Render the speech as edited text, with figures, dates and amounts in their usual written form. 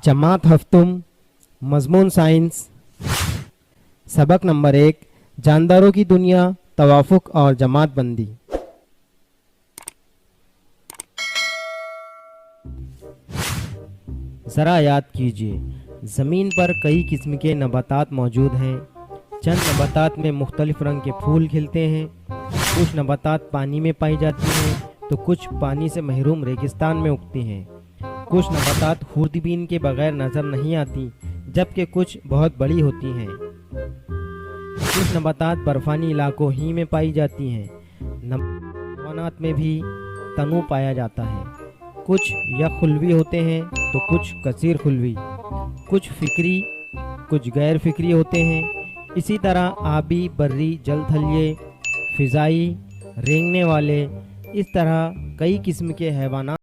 जमात हफ्तुम मजमून साइंस सबक नंबर 1 जानदारों की दुनिया तवाफुक और जमात बंदी। ज़रा याद कीजिए, ज़मीन पर कई किस्म के नबातात मौजूद हैं। चंद नबातात में मुख्तलिफ रंग के फूल खिलते हैं। कुछ नबातात पानी में पाई जाती हैं तो कुछ पानी से महरूम रेगिस्तान में उगती हैं। कुछ नबातात खूरदबीन के बगैर नज़र नहीं आती, जबकि कुछ बहुत बड़ी होती हैं। कुछ नबातात बर्फ़ानी इलाकों ही में पाई जाती हैं। नबातात में भी तनु पाया जाता है। कुछ यखुल्वी होते हैं तो कुछ कसीर खुल्वी, कुछ फ़िक्री कुछ गैर फ़िक्री होते हैं। इसी तरह आबी, बर्री, जलथलिए, फ़िज़ाई, रेंगने वाले, इस तरह कई किस्म के हैवानात